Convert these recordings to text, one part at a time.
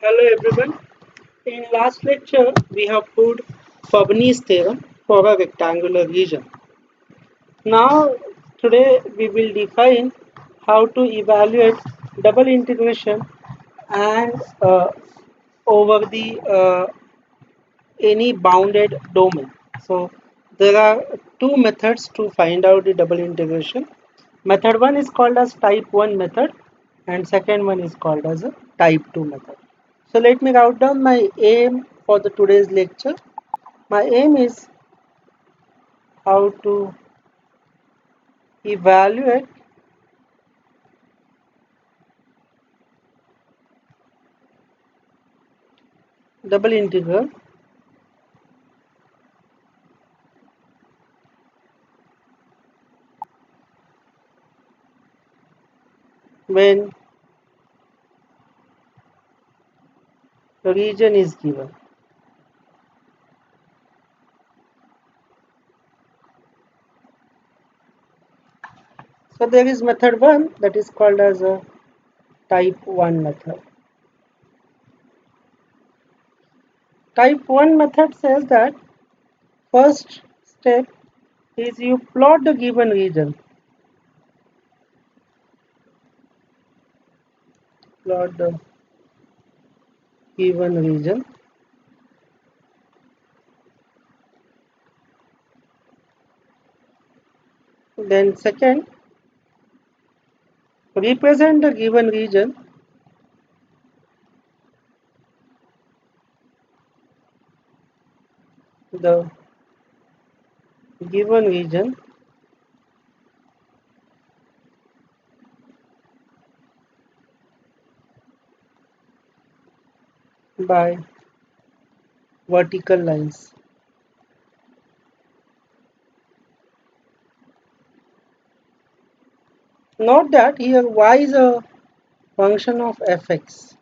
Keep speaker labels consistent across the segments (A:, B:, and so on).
A: Hello everyone. In last lecture, we have proved Fubinis theorem for a rectangular region. Now, today we will define how to evaluate double integration and over the any bounded domain. So, there are two methods to find out the double integration. Method 1 is called as type 1 method and second one is called as a type 2 method. So let me write down my aim for the today's lecture. My aim is how to evaluate double integral when the region is given. So there is method 1 that is called as a type 1 method. Type 1 method says that first step is you plot the given region. Plot the given region. Then second, represent the given region the given region by vertical lines. Note that here y is a function of fx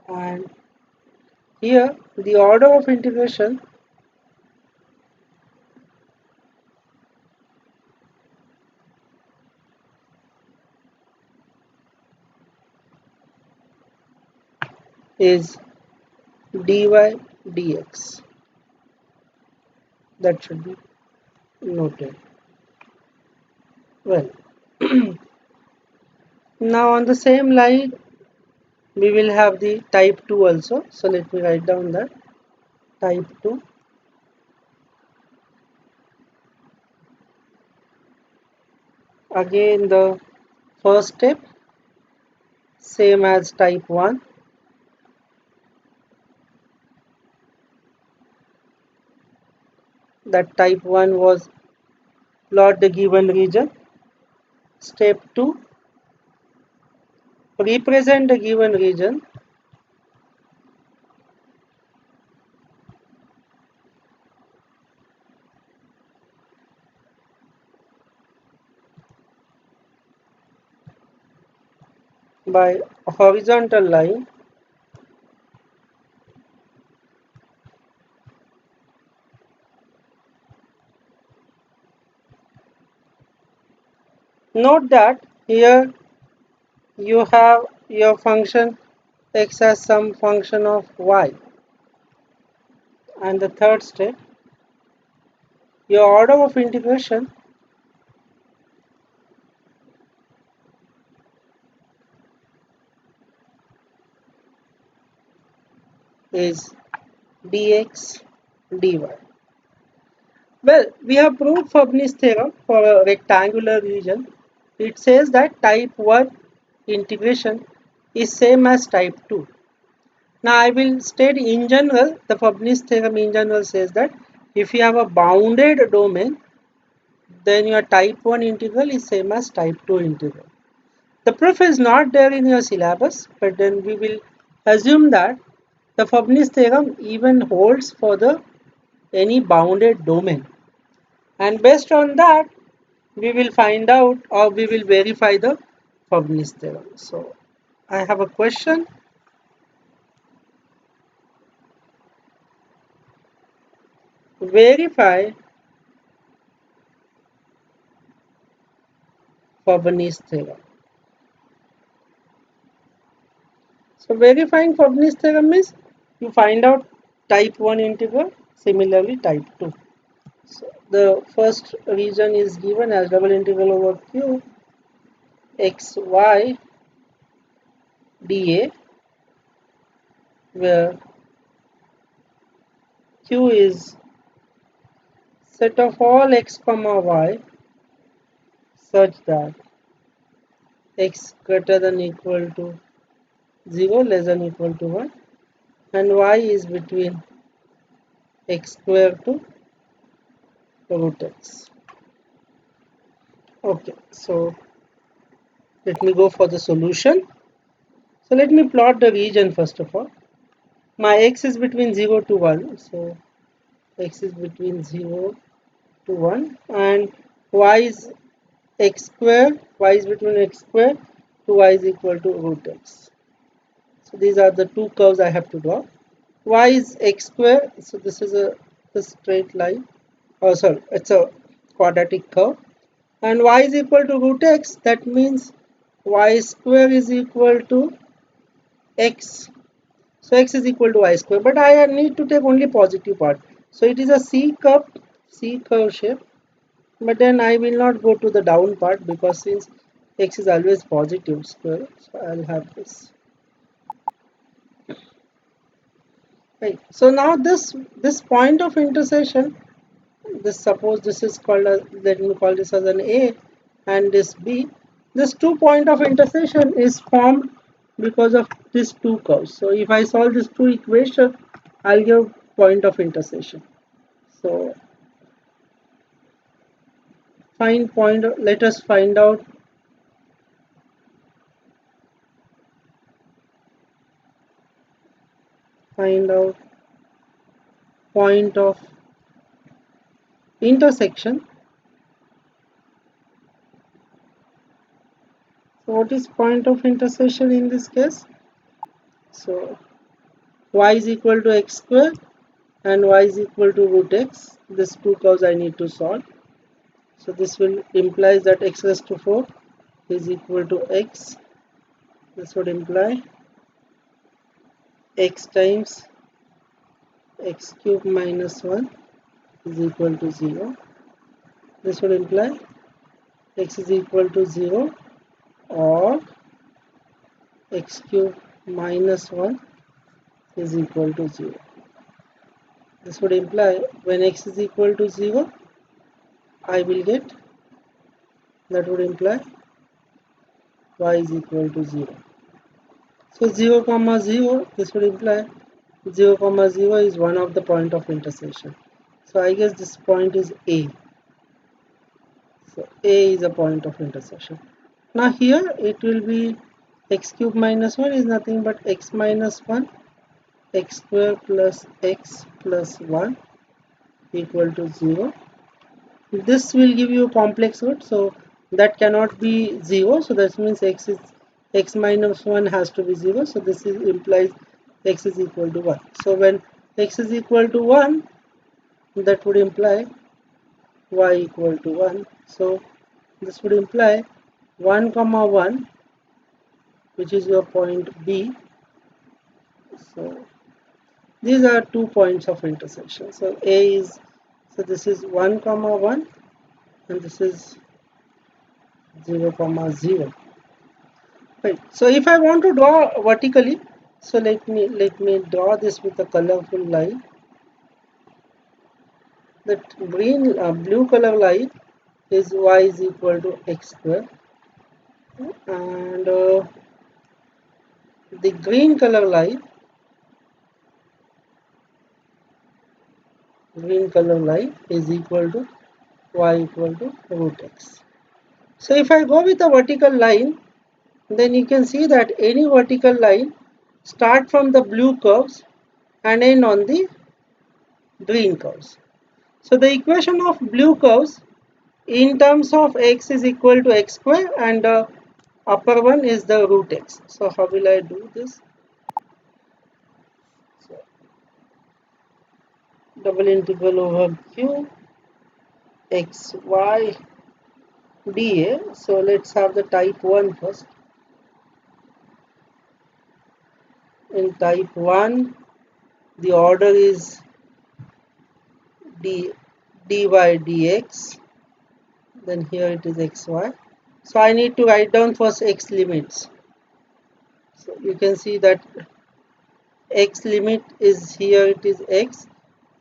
A: and here the order of integration is dy dx. That should be noted. Well, now on the same line we will have the type 2 also. So let me write down that type 2. Again the first step same as type 1. That type 1 was plot the given region. Step 2, represent the given region by a horizontal line. Note that here you have your function x as some function of y, and the third step your order of integration is dx dy. Well, we have proved Fubinis theorem for a rectangular region. It says that type 1 integration is same as type 2. Now I will state in general, the Fubinis theorem in general says that if you have a bounded domain, then your type 1 integral is same as type 2 integral. The proof is not there in your syllabus, but then we will assume that the Fubinis theorem even holds for the any bounded domain. And based on that, we will find out or we will verify the Fubinis theorem. So I have a question. Verify Fubinis theorem. So verifying Fubinis theorem is you find out type 1 integral, similarly type 2. So the first region is given as double integral over q x y dA, where q is set of all x comma y such that x greater than equal to 0 less than equal to 1 and y is between x square to root x. Okay, so let me go for the solution. So let me plot the region first of all. My x is between 0 to 1, so x is between 0 to 1 and y is x square, y is between x square to y is equal to root x. So these are the two curves I have to draw. Y is x square, so this is a straight line. Oh, sorry, it's a quadratic curve. And y is equal to root x, that means y square is equal to x. So x is equal to y square, but I need to take only positive part. So it is a C curve shape, but then I will not go to the down part because since x is always positive square, so I'll have this. Right. So now this point of intersection, this suppose this is called as, let me call this as an A and this B. This 2 point of intersection is formed because of these two curves. So if I solve these two equations, I'll get point of intersection. So find point. Let us find out point of intersection. So what is point of intersection in this case? So y is equal to x square and y is equal to root x. These two curves I need to solve. So this will implies that x raised to 4 is equal to x. This would imply x times x cube minus 1 is equal to 0. This would imply x is equal to 0 or x cube minus 1 is equal to 0. This would imply when x is equal to 0, I will get, that would imply y is equal to 0. So 0 comma 0, this would imply 0 comma 0 is one of the point of intersection. So I guess this point is A. So A is a point of intersection. Now here it will be x cube minus 1 is nothing but x minus 1 x square plus x plus 1 equal to 0. This will give you a complex root, so that cannot be 0. So that means x minus 1 has to be 0. So this is implies x is equal to 1. So when x is equal to 1, that would imply y equal to 1. So this would imply 1 comma 1, which is your point B. So these are 2 points of intersection. So A is, so this is 1 comma 1 and this is 0 comma 0. Right. So if I want to draw vertically, so let me draw this with a colorful line. That blue color line is y is equal to x square, and the green color line is equal to y equal to root x. So if I go with a vertical line, then you can see that any vertical line start from the blue curves and end on the green curves. So the equation of blue curves in terms of x is equal to x square and the upper one is the root x. So how will I do this? So double integral over q x y dA. So let's have the type 1 first. In type 1, the order is dy dx, then here it is xy. So I need to write down first x limits. So you can see that x limit is here, it is x,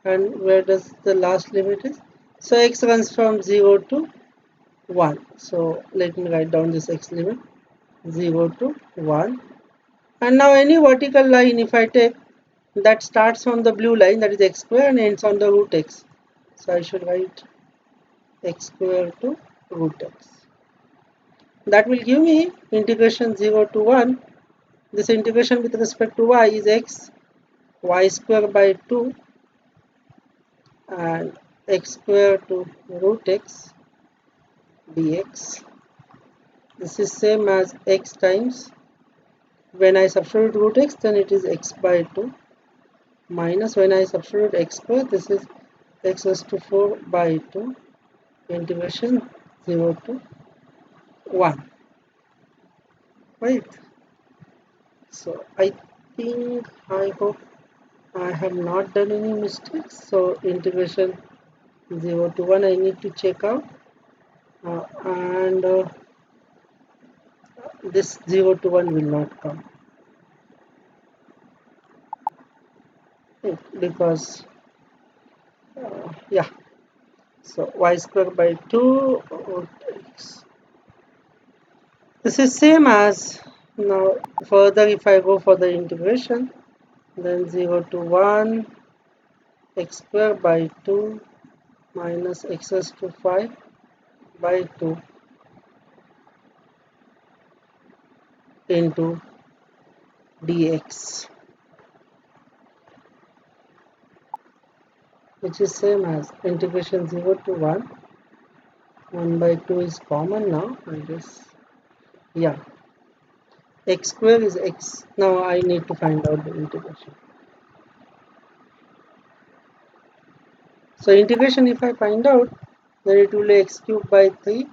A: and where does the last limit is? So x runs from 0 to 1. So let me write down this x limit, 0 to 1. And now any vertical line if I take, that starts on the blue line, that is x square, and ends on the root x. So I should write x square to root x. That will give me integration 0 to 1. This integration with respect to y is x, y square by 2, and x square to root x dx. This is same as x times, when I substitute root x, then it is x by 2, minus when I substitute x square, this is x raised to 4 by 2, integration 0 to 1. Right? So I hope I have not done any mistakes. So integration 0 to 1 I need to check out, and this 0 to 1 will not come, because yeah, so y square by 2 root x. This is same as, now further if I go for the integration, then 0 to 1 x square by 2 minus x raised to 5 by 2 into dx, which is same as integration 0 to 1 by 2 is common now, I guess. Yeah, x square is x. Now I need to find out the integration. So integration if I find out, then it will be x cubed by 3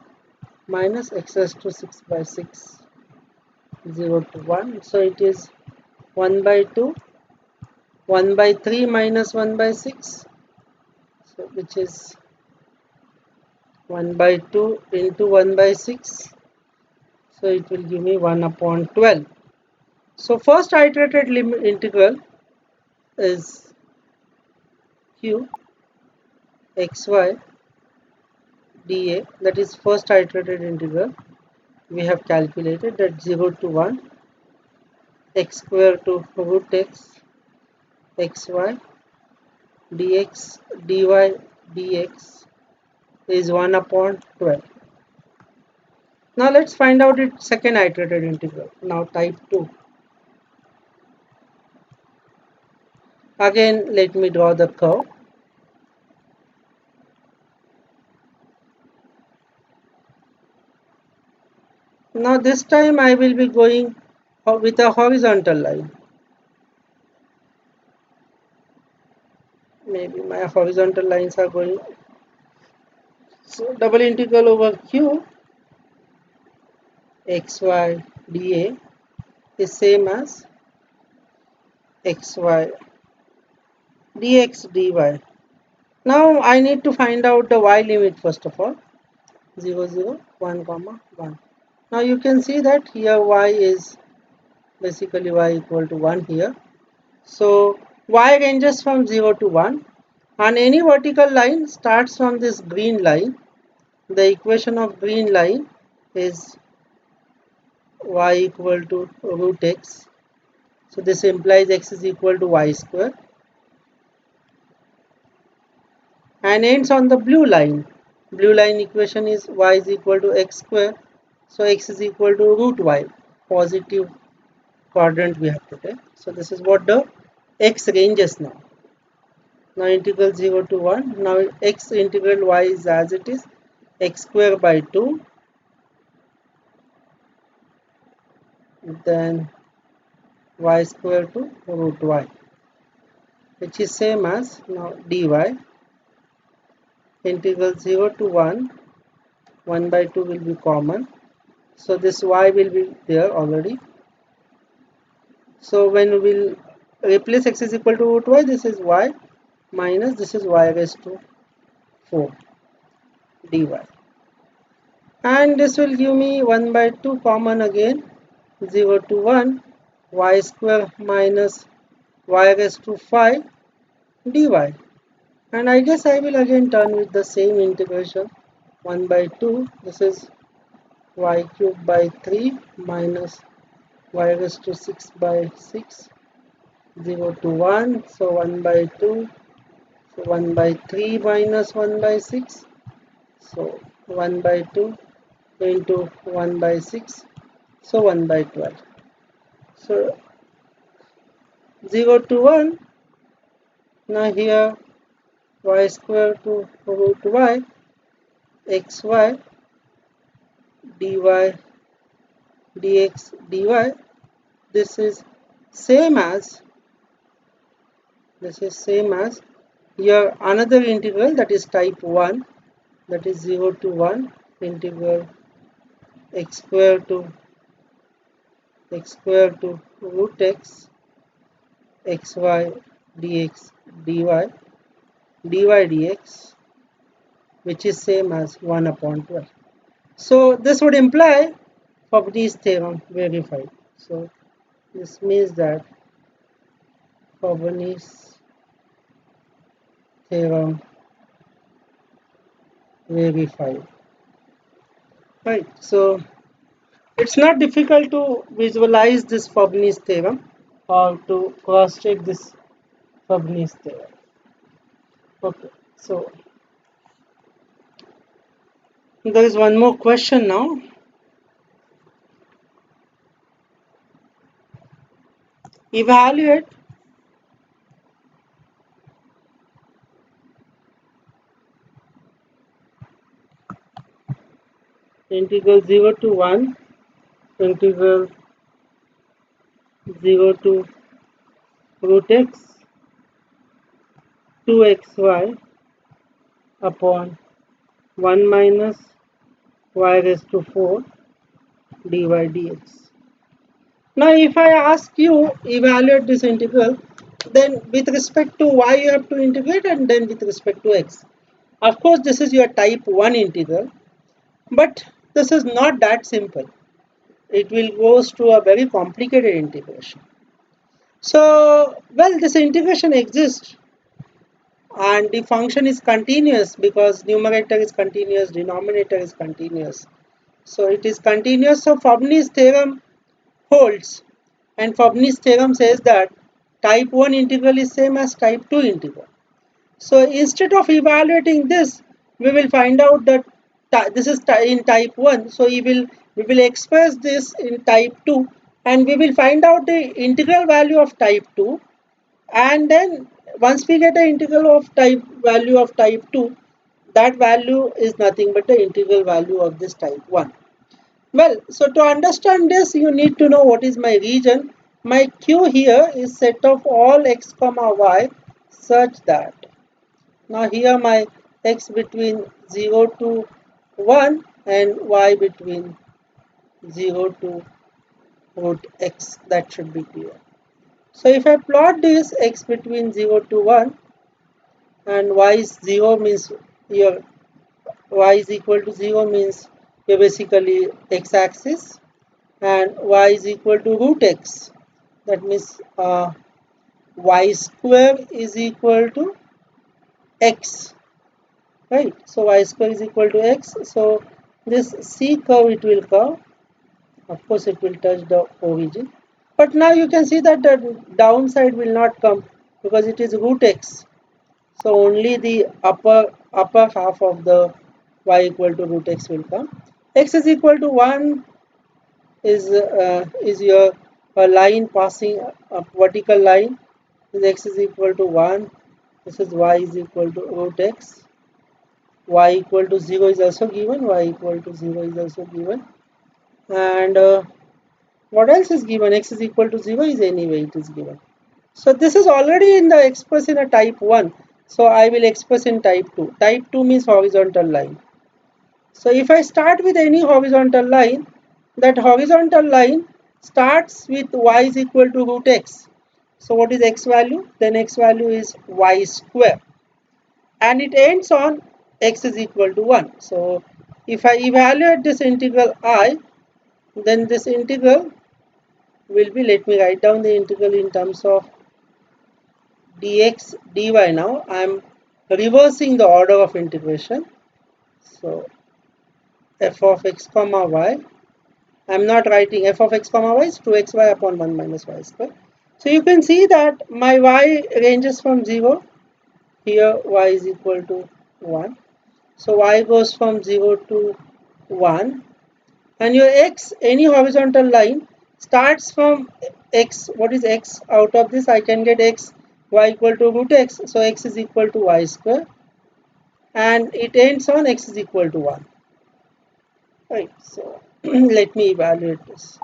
A: minus x raised to 6 by 6, 0 to 1. So it is 1 by 2, 1 by 3 minus 1 by 6, so which is 1 by 2 into 1 by 6. So it will give me 1 upon 12. So first iterated limit integral is q xy dA, that is first iterated integral. We have calculated that 0 to 1 x square to root x xy dx dy dx is 1 upon 12. Now let's find out its second iterated integral. Now type 2. Again let me draw the curve. Now this time I will be going with a horizontal line. Maybe my horizontal lines are going. So double integral over q xy dA is same as xy dx dy. Now I need to find out the y limit first of all. 0 0 1 comma 1. Now you can see that here y is basically y equal to 1 here. So y ranges from 0 to 1, and any vertical line starts from this green line. The equation of green line is y equal to root x. So this implies x is equal to y square, and ends on the blue line. Blue line equation is y is equal to x square. So x is equal to root y, positive quadrant we have to take. So this is what the x ranges now. Now integral 0 to 1. Now x integral y is as it is, x square by 2. Then y square to root y, which is same as now dy. Integral 0 to 1, 1 by 2 will be common. So this y will be there already. So when we'll replace x is equal to root y, this is y minus this is y raised to 4 dy. And this will give me 1 by 2 common again, 0 to 1, y square minus y raised to 5 dy. And I guess I will again turn with the same integration, 1 by 2, this is y cubed by 3 minus y raised to 6 by 6, 0 to 1, so 1 by 2, so 1 by 3 minus 1 by 6, so 1 by 2 into 1 by 6, so 1 by 12. So 0 to 1, now here y square to root y, xy, dy, dx, dy, this is same as here another integral, that is type 1, that is 0 to 1 integral x square to root x xy dx dy dx, which is same as 1 upon 12. So this would imply Fubinis theorem verified. So this means that Fubinis theorem verified. Right. So it's not difficult to visualize this Fubinis theorem or to cross check this Fubinis theorem. Okay. So there is one more question now. Evaluate integral 0 to 1 integral 0 to root x 2xy upon 1 minus y raised to 4 dy dx. Now if I ask you evaluate this integral, then with respect to y you have to integrate and then with respect to x. Of course this is your type 1 integral, but this is not that simple. It will goes to a very complicated integration. So, well, this integration exists and the function is continuous because numerator is continuous, denominator is continuous. So it is continuous. So Fubinis theorem holds, and Fubinis theorem says that type 1 integral is same as type 2 integral. So instead of evaluating this, we will find out that this is in type 1. So we will express this in type 2 and we will find out the integral value of type 2, and then once we get the integral of type value of type 2, that value is nothing but the integral value of this type 1. Well, so to understand this, you need to know what is my region. My Q here is set of all x comma y such that, now here my x between 0 to 1 and y between 0 to root x, that should be clear. So if I plot this x between 0 to 1 and y is 0 means your y is equal to 0 means you're basically x axis, and y is equal to root x, that means y square is equal to x, right? So y square is equal to x. So this C curve it will curve, of course it will touch the origin, but now you can see that the downside will not come because it is root x. So only the upper half of the y equal to root x will come. X is equal to 1 is your line passing a vertical line. This x is equal to 1. This is y is equal to root x. Y equal to 0 is also given. Y equal to 0 is also given. And what else is given? X is equal to 0 is anyway it is given. So this is already in the express in a type 1. So I will express in type 2. Type 2 means horizontal line. So if I start with any horizontal line, that horizontal line starts with y is equal to root x. So what is x value? Then x value is y square, and it ends on x is equal to 1. So if I evaluate this integral I, then this integral will be, let me write down the integral in terms of dx dy. Now I am reversing the order of integration. So f of x comma y, I am not writing f of x comma y is 2xy upon 1 minus y square. So you can see that my y ranges from 0. Here y is equal to 1. So y goes from 0 to 1. And your x, any horizontal line, starts from x. What is x? Out of this I can get x, y equal to root x. So x is equal to y square. And it ends on x is equal to 1. Right. So let me evaluate this.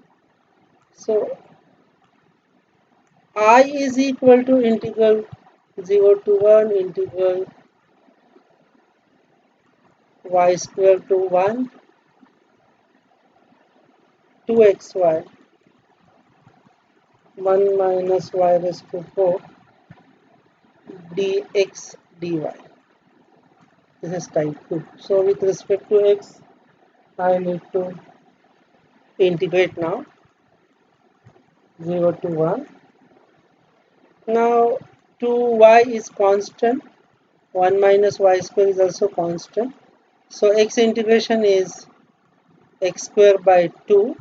A: So I is equal to integral 0 to 1 integral y square to 1 2xy 1 minus y raised to 4 dx dy. This is type 2. So with respect to x, I need to integrate now 0 to 1. Now 2y is constant, 1 minus y square is also constant. So x integration is x square by 2,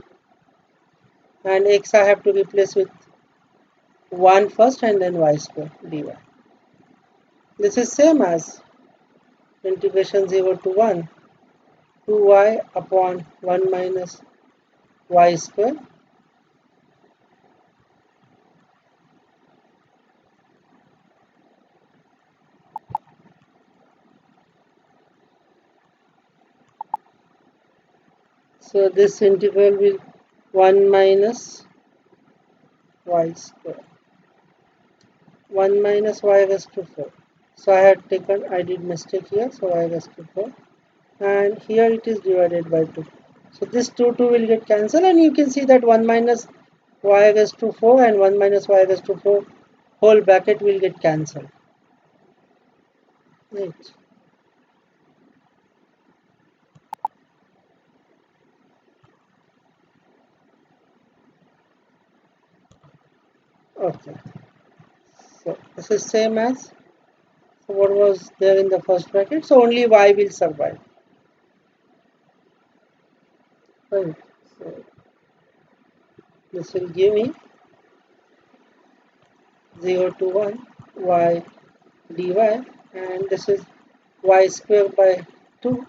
A: and x I have to replace with 1 first and then y square dy. This is same as integration 0 to 1 2y upon 1 minus y square so this integral will 1 minus y square 1 minus y raised to 4. So I did mistake here, so y raised to 4, and here it is divided by 2. So this 2 will get cancelled, and you can see that 1 minus y raised to 4 and 1 minus y raised to 4 whole bracket will get cancelled. Right. Okay. So this is same as what was there in the first bracket. So only y will survive. Right. So this will give me 0 to 1 y dy, and this is y square by 2,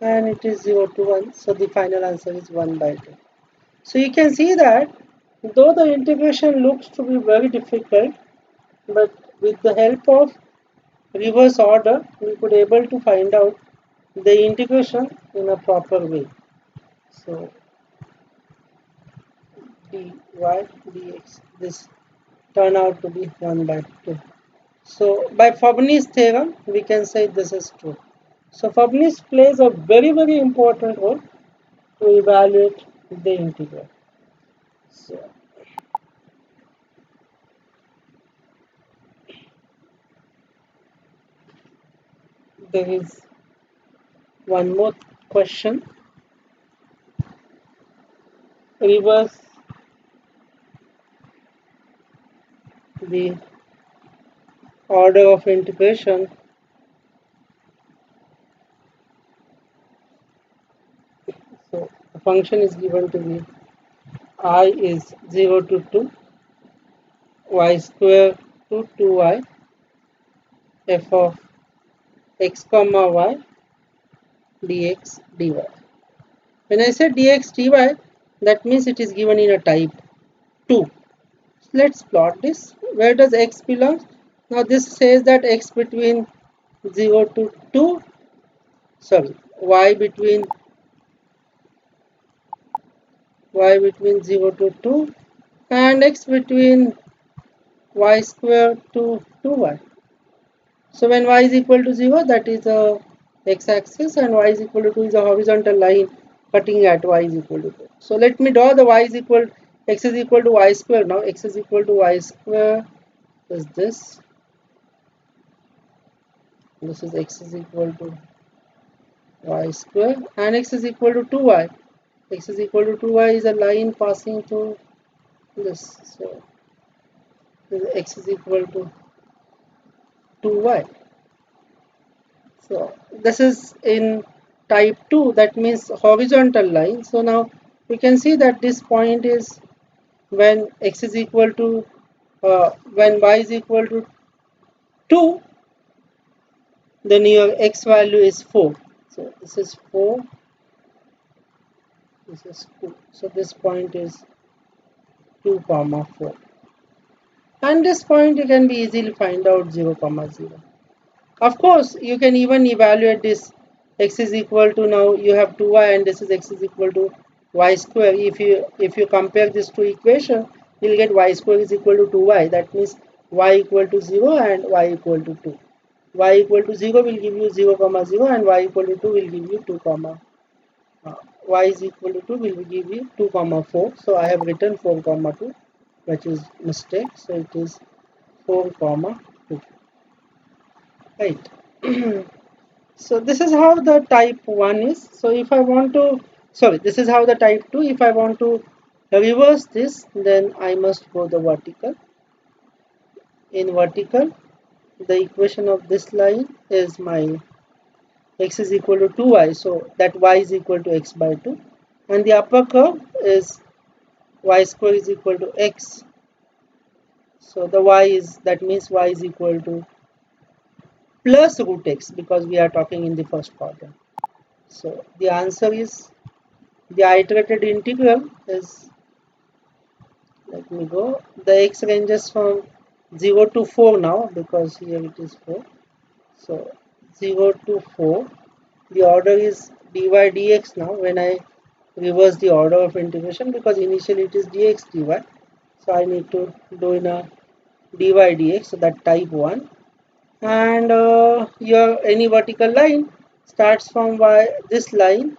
A: and it is 0 to 1. So the final answer is 1 by 2. So you can see that though the integration looks to be very difficult, but with the help of reverse order, we could able to find out the integration in a proper way. So dy dx, this turn out to be 1 by 2. So by Fubinis theorem, we can say this is true. So Fubinis plays a very important role to evaluate the integral. So there is one more question. Reverse the order of integration so the function is given to be I is 0 to 2 y square to 2y f of x comma y dx dy. When I say dx dy, that means it is given in a type 2. Let's plot this. Where does x belong? Now this says that x between 0 to 2, sorry, y between 0 to 2 and x between y square to 2y. So when y is equal to 0, that is a x-axis, and y is equal to 2 is a horizontal line cutting at y is equal to 2. So let me draw the y is equal x is equal to y square. Now x is equal to y square is this. This is x is equal to y square and x is equal to 2y. X is equal to 2y is a line passing through this. So x is equal to 2y. So this is in type 2, that means horizontal line. So now we can see that this point is when x is equal to when y is equal to 2, then your x value is 4. So this is 4, this is 2. So this point is 2 comma 4. And this point you can be easily find out 0 comma 0. Of course, you can even evaluate this x is equal to, now you have 2y and this is x is equal to y square. If you compare these two equations, you'll get y square is equal to 2y. That means y equal to 0 and y equal to 2. Y equal to 0 will give you 0 comma 0 and y equal to 2 will give you 2 comma y is equal to 2 will give you 2 comma 4. So I have written 4 comma 2, which is mistake. So it is 4 comma 2. Right. So this is how the type 1 is. So if I want to, sorry, this is how the type 2. If I want to reverse this, then I must go the vertical. In vertical, the equation of this line is my x is equal to 2y. So that y is equal to x by 2. And the upper curve is y square is equal to x. So the y is, that means y is equal to plus root x, because we are talking in the first quadrant. So the answer is, the iterated integral is, let me go, the x ranges from 0 to 4 now, because here it is 4. So 0 to 4, the order is dy dx now when I reverse the order of integration, because initially it is dx dy. So I need to do in a dy dx, so that type 1. And your any vertical line starts from this line,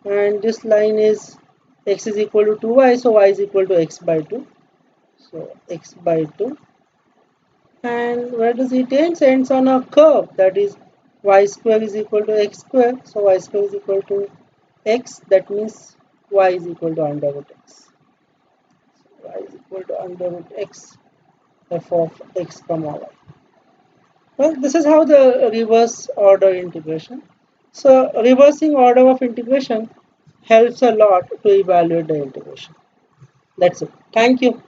A: and this line is x is equal to 2y, so y is equal to x by 2. So x by 2. And where does it ends? Ends on a curve, that is y square is equal to x square. So y square is equal to x, that means y is equal to under root x. So y is equal to under root x f of x comma y. Well, this is how the reverse order integration. So reversing order of integration helps a lot to evaluate the integration. That's it. Thank you.